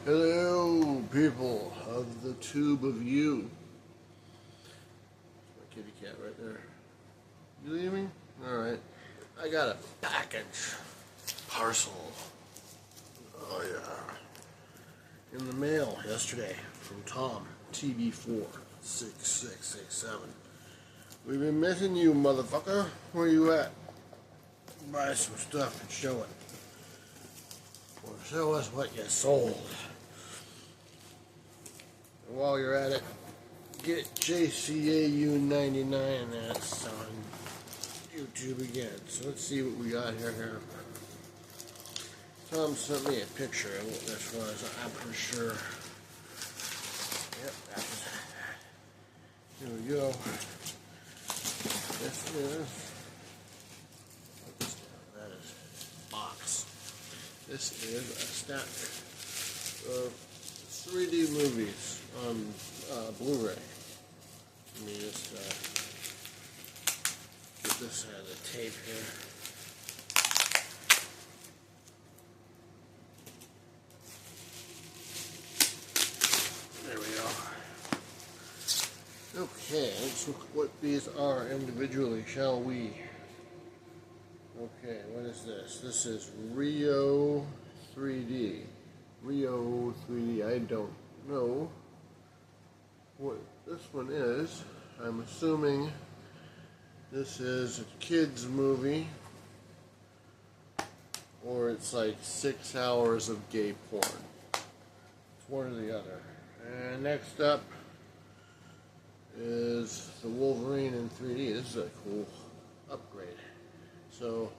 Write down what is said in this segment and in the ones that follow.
Hello, people of the tube of you. My kitty cat right there. You leaving? Alright. I got a package. Parcel. Oh, yeah. In the mail yesterday from Tom. TB46667. We've been missing you, motherfucker. Where you at? Buy some stuff and show it. Or show us what you sold. And while you're at it, get JCAU 99 that's on YouTube again. So let's see what we got here. Tom sent me a picture of what this was. I'm pretty sure. Yep, that was it. Here we go. This is. That is box. This is a stack of 3D movies on Blu-ray. Let me just get this out of the tape here. There we go. Okay, let's look what these are individually, shall we? Okay, what is this? This is Rio 3D. Rio 3D. I don't know what this one is. I'm assuming this is a kid's movie, or it's like 6 hours of gay porn. It's one or the other. And next up is the Wolverine in 3D. This is a cool upgrade. So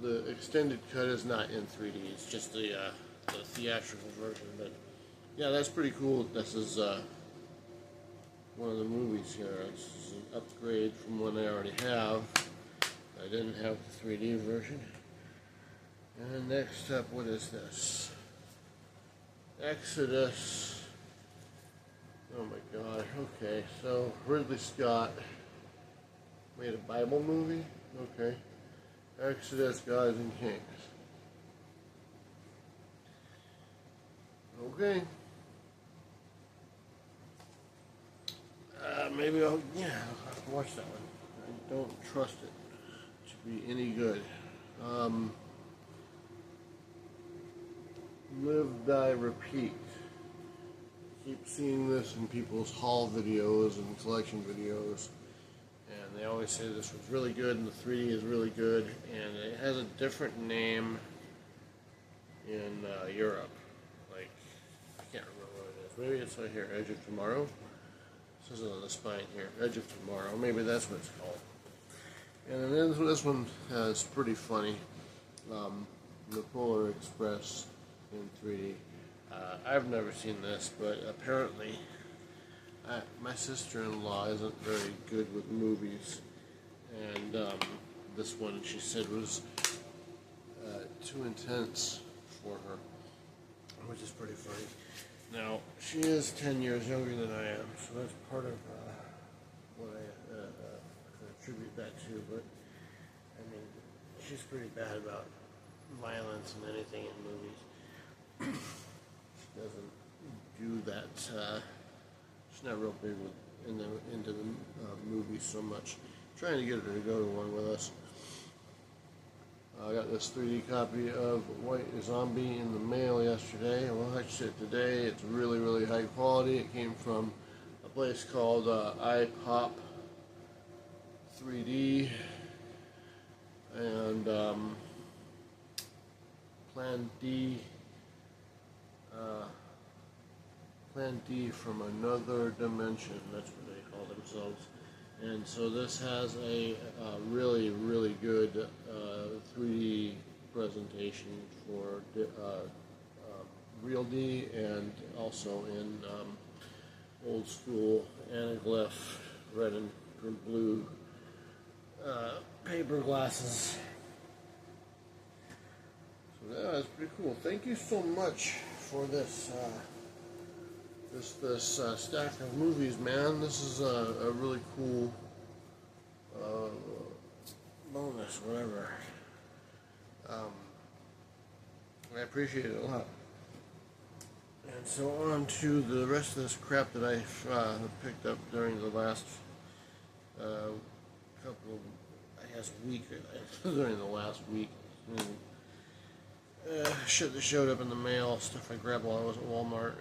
the extended cut is not in 3D. It's just the theatrical version. But yeah, that's pretty cool. This is one of the movies here. It's an upgrade from one I already have. I didn't have the 3D version. And next up, what is this? Exodus. Oh my God. Okay, so Ridley Scott made a Bible movie. Okay. Exodus, Gods and Kings. Okay. Maybe I'll watch that one. I don't trust it to be any good. Live, Die, Repeat. Keep seeing this in people's haul videos and collection videos. And they always say this was really good and the 3D is really good. And it has a different name in Europe. Like, I can't remember what it is. Maybe it's right here, Edge of Tomorrow. This is on the spine here, Edge of Tomorrow. Maybe that's what it's called. And then this one is pretty funny. The Polar Express in 3D. I've never seen this, but apparently my sister-in-law isn't very good with movies. And this one, she said, was too intense for her, which is pretty funny. Now, she is 10 years younger than I am, so that's part of what I attribute that to. But, I mean, she's pretty bad about violence and anything in movies. She doesn't do that. She's not real big into the movies so much. I'm trying to get her to go to one with us. I got this 3D copy of White Zombie in the mail yesterday. I watched it today. It's really, really high quality. It came from a place called iPop 3D and Plan D from Another Dimension. That's what they call themselves. And so this has a really, really good 3D presentation for Real D and also in old school anaglyph red and blue paper glasses. So yeah, that's pretty cool. Thank you so much for this this stack of movies, man. This is a really cool bonus, whatever. I appreciate it a lot. And so on to the rest of this crap that I picked up during the last couple of, I guess, week, during the last week. Shit that showed up in the mail, stuff I grabbed while I was at Walmart.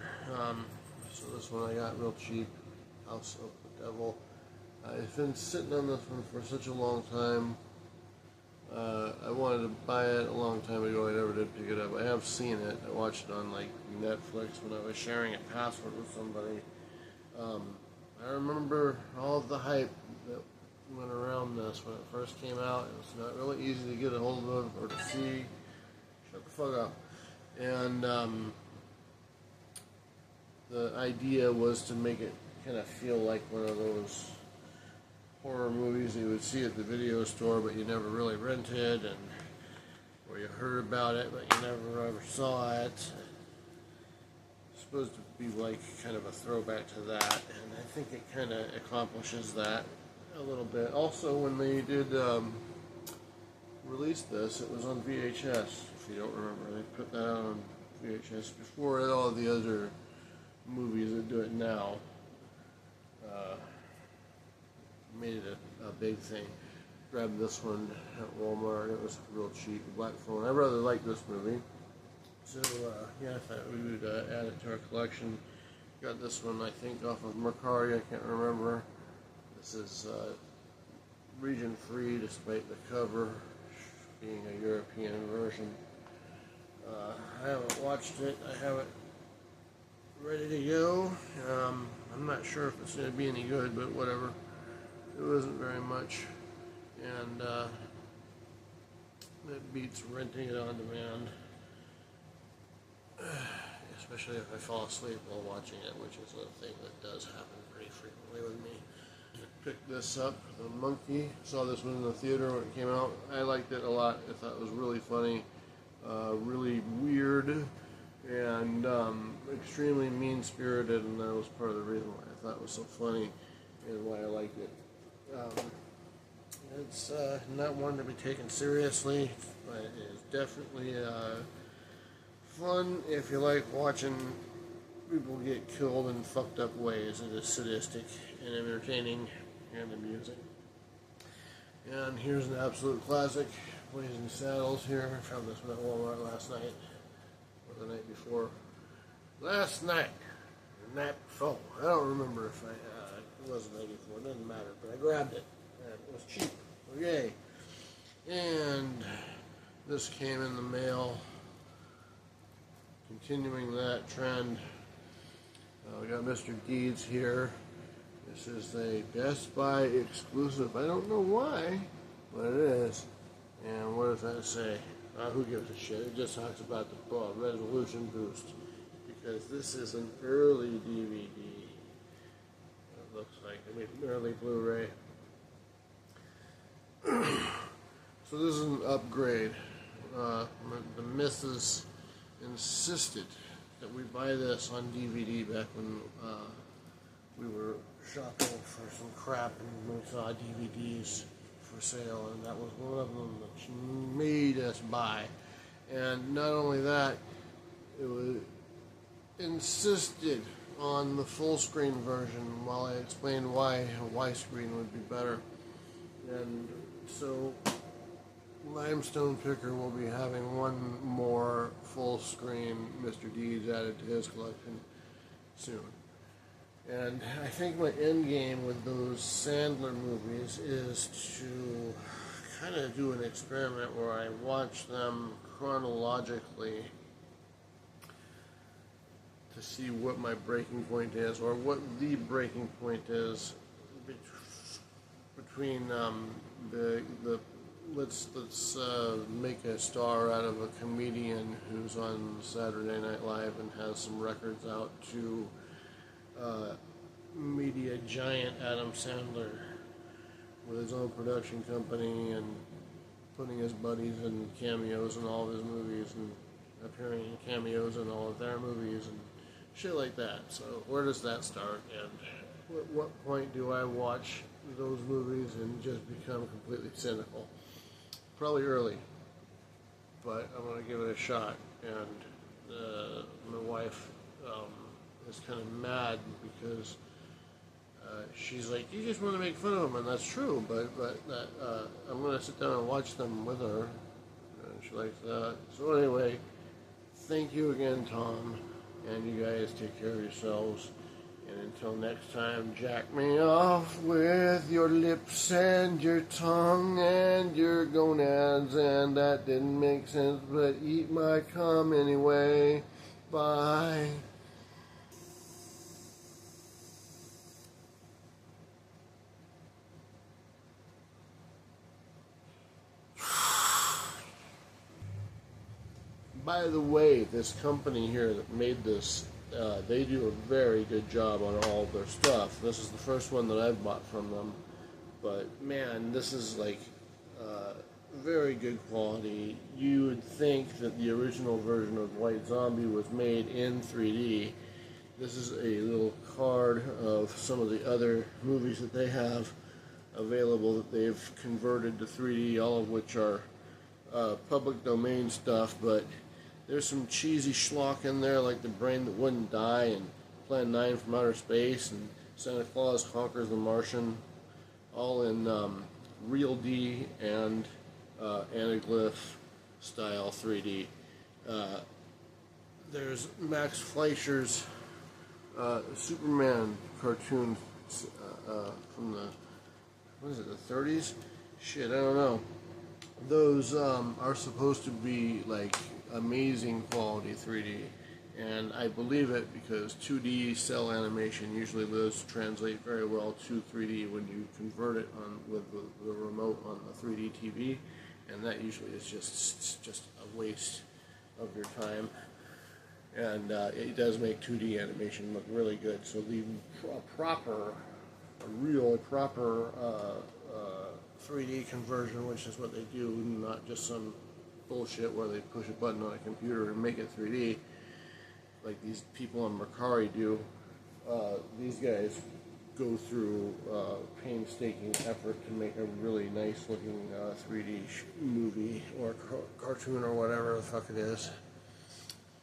So this one I got real cheap, House of the Devil. I've been sitting on this one for such a long time. I wanted to buy it a long time ago. I never did pick it up. I have seen it. I watched it on like Netflix when I was sharing a password with somebody. I remember all of the hype that went around this when it first came out. It was not really easy to get a hold of or to see. Shut the fuck up. And the idea was to make it kind of feel like one of those horror movies you would see at the video store, but you never really rented, and or you heard about it, but you never ever saw it. It's supposed to be like kind of a throwback to that, and I think it kind of accomplishes that a little bit. Also, when they did release this, it was on VHS. If you don't remember, they put that out on VHS before all the other movies that do it now. Made it a big thing. Grabbed this one at Walmart. It was real cheap. Black Phone. I really like this movie. So yeah, I thought we would add it to our collection. Got this one, I think, off of Mercari. I can't remember. This is region free, despite the cover being a European version. I haven't watched it. I have it ready to go. I'm not sure if it's going to be any good, but whatever. It wasn't very much, and it beats renting it on demand, especially if I fall asleep while watching it, which is a thing that does happen pretty frequently with me. Picked this up, The Monkey. Saw this one in the theater when it came out. I liked it a lot. I thought it was really funny, really weird, and extremely mean-spirited, and that was part of the reason why I thought it was so funny and why I liked it. It's not one to be taken seriously, but it is definitely fun if you like watching people get killed in fucked up ways. It is sadistic and entertaining and amusing. And here's an absolute classic, Blazing Saddles here. I found this one at Walmart last night, or the night before. Last night, the night before. I don't remember if it was the night before, it doesn't matter, but I grabbed it, and it was cheap. Okay. And this came in the mail, continuing that trend. We got Mr. Deeds here. This is a Best Buy exclusive. I don't know why, but it is. And what does that say? Who gives a shit? It just talks about the resolution boost, because this is an early DVD. It looks like, an early Blu-ray. So this is an upgrade. The missus insisted that we buy this on DVD back when we were shopping for some crap and we saw DVDs for sale, and that was one of them that she made us buy. And not only that, it was insisted on the full screen version while I explained why a widescreen would be better. And so Limestone Picker will be having one more full screen Mr. Deeds added to his collection soon. And I think my end game with those Sandler movies is to kind of do an experiment where I watch them chronologically to see what my breaking point is, or what the breaking point is between let's make a star out of a comedian who's on Saturday Night Live and has some records out, to media giant Adam Sandler with his own production company and putting his buddies in cameos in all of his movies and appearing in cameos in all of their movies and shit like that. So where does that start, and at what point do I watch those movies and just become completely cynical? Probably early, but I'm going to give it a shot. And my wife is kind of mad because she's like, you just want to make fun of them, and that's true, but I'm going to sit down and watch them with her. And she likes that. So anyway, thank you again, Tom, and you guys take care of yourselves. And until next time, jack me off with your lips and your tongue and your gonads, and that didn't make sense, but eat my cum anyway. Bye. By the way, this company here that made this, they do a very good job on all of their stuff. This is the first one that I've bought from them, but man, this is like very good quality. You would think that the original version of White Zombie was made in 3D. This is a little card of some of the other movies that they have available that they've converted to 3D, all of which are public domain stuff, but there's some cheesy schlock in there, like The Brain That Wouldn't Die and Plan 9 from Outer Space and Santa Claus Conquers the Martian, all in Real D and anaglyph style 3D. There's Max Fleischer's Superman cartoon from the, what is it, the 30s? Shit, I don't know. Those are supposed to be like amazing quality 3D, and I believe it because 2D cell animation usually does translate very well to 3D when you convert it on with the remote on the 3D TV, and that usually is just a waste of your time. And it does make 2D animation look really good. So the proper 3D conversion, which is what they do, not just some bullshit where they push a button on a computer and make it 3D, like these people on Mercari do. These guys go through painstaking effort to make a really nice looking 3D movie or cartoon or whatever the fuck it is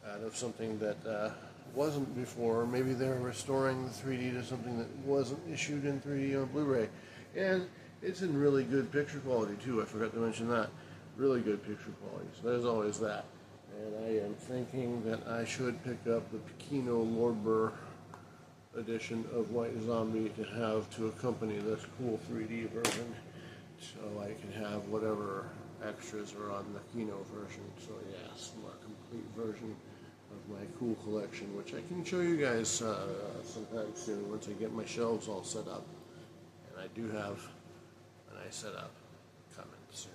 out of something that wasn't before. Maybe they're restoring the 3D to something that wasn't issued in 3D on Blu-ray. And it's in really good picture quality too. I forgot to mention that. Really good picture quality. So there's always that. And I am thinking that I should pick up the Kino Lorber edition of White Zombie to have to accompany this cool 3D version, so I can have whatever extras are on the Kino version. So yes, a more complete version of my cool collection, which I can show you guys sometime soon once I get my shelves all set up. And I do have a nice setup coming soon.